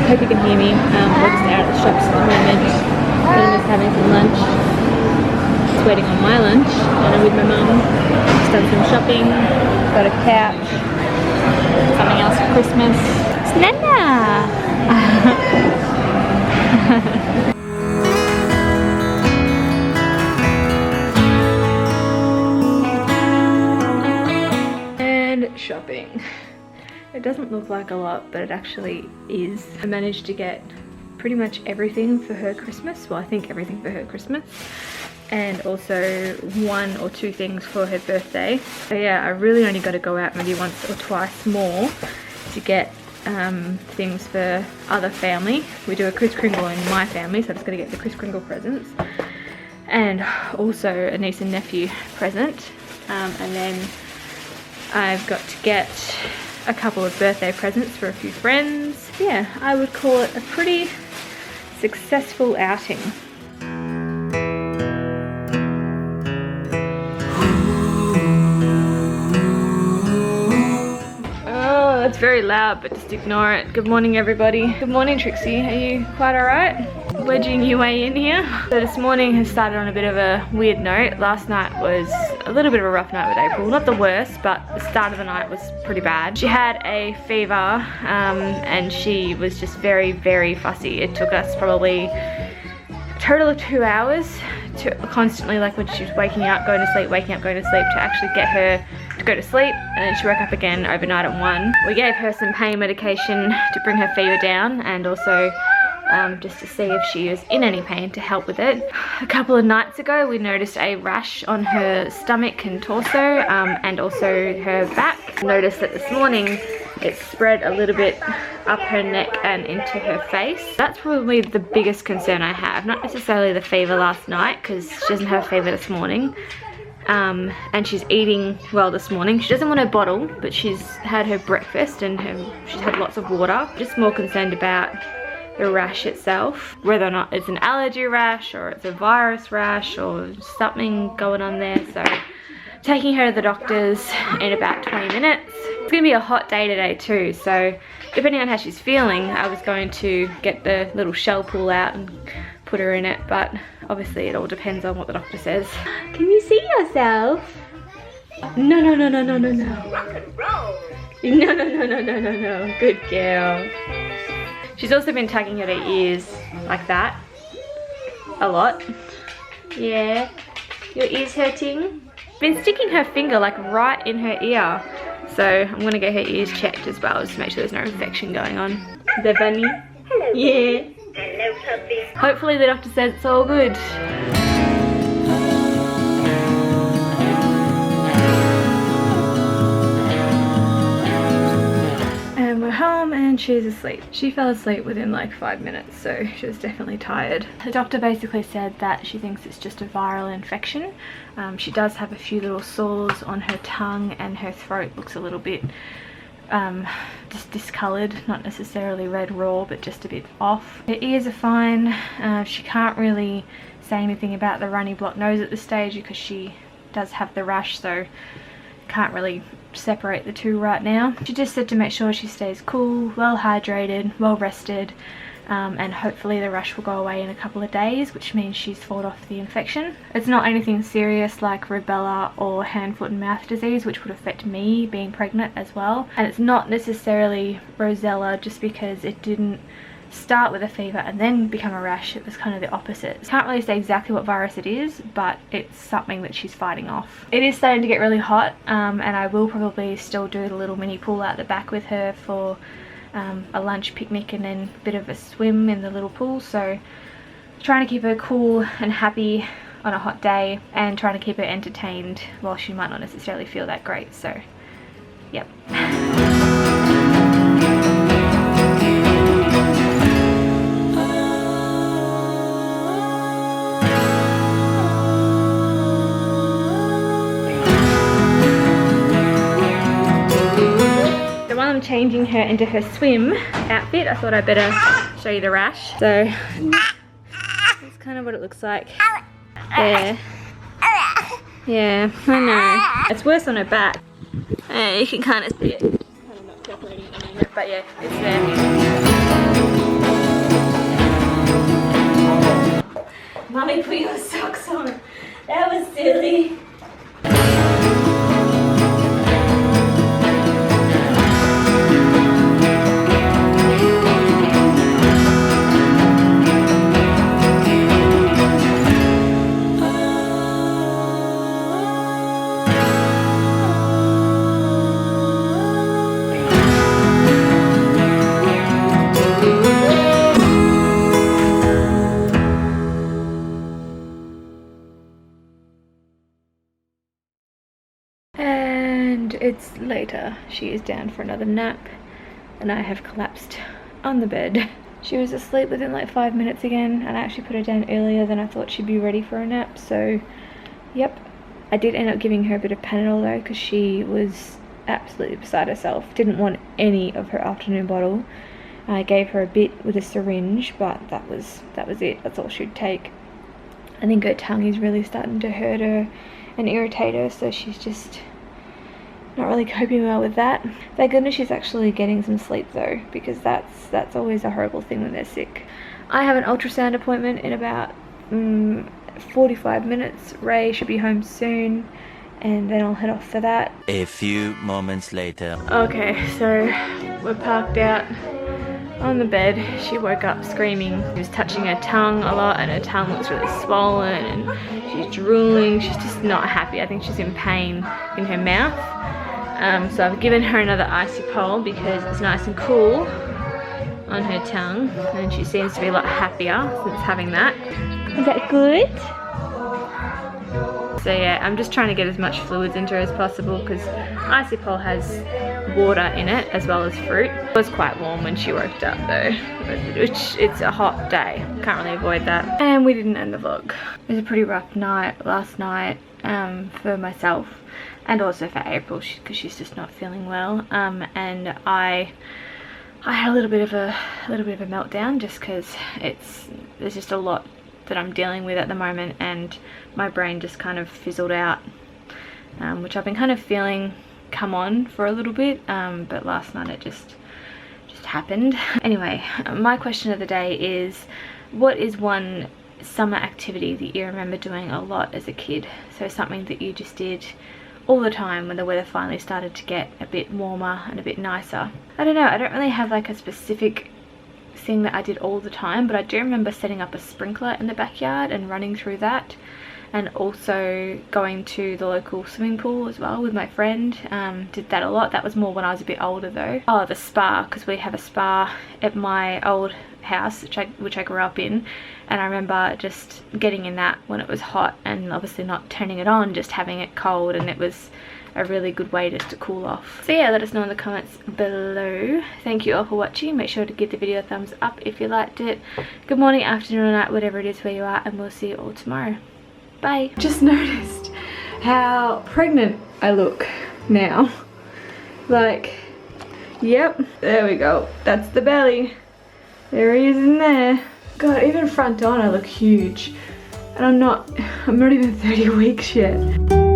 Hope you can hear me. We're just out at the shops at the moment. I'm just having some lunch. Just waiting on my lunch. And I'm with my mum. Just done some shopping. Got a couch. Something else for Christmas. It's Nana! And shopping. It doesn't look like a lot, but it actually is. I managed to get pretty much everything for her Christmas. Well, I think everything for her Christmas. And also 1 or 2 things for her birthday. So yeah, I really only got to go out maybe once or twice more to get things for other family. We do a Kris Kringle in my family, so I'm just going to get the Kris Kringle presents. And also a niece and nephew present. And then I've got to get a couple of birthday presents for a few friends. Yeah, I would call it a pretty successful outing. Oh, that's very loud, but just ignore it. Good morning, everybody. Good morning, Trixie. Are you quite alright? Wedging your way in here. So this morning has started on a bit of a weird note. Last night was a little bit of a rough night with April. Not the worst, but the start of the night was pretty bad. She had a fever and she was just very, very fussy. It took us probably a total of 2 hours to constantly, like when she was waking up, going to sleep, waking up, going to sleep, to actually get her to go to sleep. And then she woke up again overnight at 1. We gave her some pain medication to bring her fever down, and also just to see if she was in any pain to help with it. A couple of nights ago we noticed a rash on her stomach and torso, and also her back. Noticed that this morning it spread a little bit up her neck and into her face. That's probably the biggest concern I have. Not necessarily the fever last night, because she doesn't have a fever this morning. And she's eating well this morning. She doesn't want her bottle, but she's had her breakfast and she's had lots of water. Just more concerned about the rash itself, whether or not it's an allergy rash or it's a virus rash or something going on there. So taking her to the doctor's in about 20 minutes. It's gonna be a hot day today too, so depending on how she's feeling, I was going to get the little shell pool out and put her in it, but obviously it all depends on what the doctor says. Can you see yourself? No, no, no, no, no, no, no. Rock and roll. No, no, no, no, no, no, no. Good girl. She's also been tugging at her ears like that a lot. Yeah. Your ear's hurting? Been sticking her finger like right in her ear. So I'm gonna get her ears checked as well, just to make sure there's no infection going on. Is that funny? Hello. Yeah. Hello, puppy. Hopefully the doctor says it's all good. And we're home and she's asleep. She fell asleep within like 5 minutes, so she was definitely tired. The doctor basically said that she thinks it's just a viral infection. She does have a few little sores on her tongue, and her throat looks a little bit just discoloured, not necessarily red raw, but just a bit off. Her ears are fine. She can't really say anything about the runny blocked nose at this stage because she does have the rash, so can't really separate the two right now. She just said to make sure she stays cool, well hydrated, well rested, and hopefully the rash will go away in a couple of days, which means she's fought off the infection. It's not anything serious like rubella or hand, foot and mouth disease, which would affect me being pregnant as well. And it's not necessarily rosella, just because it didn't start with a fever and then become a rash. It was kind of the opposite. Can't really say exactly what virus it is, but it's something that she's fighting off. It is starting to get really hot, and I will probably still do the little mini pool out the back with her for a lunch picnic and then a bit of a swim in the little pool. So trying to keep her cool and happy on a hot day, and trying to keep her entertained while she might not necessarily feel that great. So yep. I'm changing her into her swim outfit. I thought I'd better show you the rash. So that's kind of what it looks like there. Yeah, I know. It's worse on her back. You can kind of see it. Kind of not separating at the moment, but yeah, it's there. Mummy, put your socks on. That was silly. And it's later. She is down for another nap and I have collapsed on the bed. She was asleep within like 5 minutes again, and I actually put her down earlier than I thought she'd be ready for a nap, so yep. I did end up giving her a bit of Panadol though, because she was absolutely beside herself. Didn't want any of her afternoon bottle. I gave her a bit with a syringe, but that was it. That's all she'd take. I think her tongue is really starting to hurt her and irritate her, so she's just not really coping well with that. Thank goodness she's actually getting some sleep though, because that's always a horrible thing when they're sick. I have an ultrasound appointment in about 45 minutes. Ray should be home soon, and then I'll head off for that. A few moments later. Okay, so we're parked out on the bed. She woke up screaming. She was touching her tongue a lot, and her tongue looks really swollen, and she's drooling. She's just not happy. I think she's in pain in her mouth. So I've given her another icy pole because it's nice and cool on her tongue, and she seems to be a lot happier since having that. Is that good? So yeah, I'm just trying to get as much fluids into her as possible, because icy pole has water in it as well as fruit. It was quite warm when she woke up though, which it's a hot day, can't really avoid that. And we didn't end the vlog. It was a pretty rough night last night for myself, and also for April, because she's just not feeling well. And I had a little bit of a meltdown, just because there's just a lot that I'm dealing with at the moment, and my brain just kind of fizzled out, which I've been kind of feeling come on for a little bit, but last night it just happened. Anyway, my question of the day is, what is one summer activity that you remember doing a lot as a kid? So something that you just did all the time when the weather finally started to get a bit warmer and a bit nicer. I don't know, I don't really have like a specific thing that I did all the time, but I do remember setting up a sprinkler in the backyard and running through that, and also going to the local swimming pool as well with my friend. Did that a lot. That was more when I was a bit older though. Oh, the spa, because we have a spa at my old house which I grew up in, and I remember just getting in that when it was hot, and obviously not turning it on, just having it cold, and it was a really good way just to cool off. So yeah, let us know in the comments below. Thank you all for watching. Make sure to give the video a thumbs up if you liked it. Good morning, afternoon or night, whatever it is where you are, and we'll see you all tomorrow. Bye. Just noticed how pregnant I look now. Like, yep, there we go. That's the belly. There he is in there. God, even front on I look huge. And I'm not even 30 weeks yet.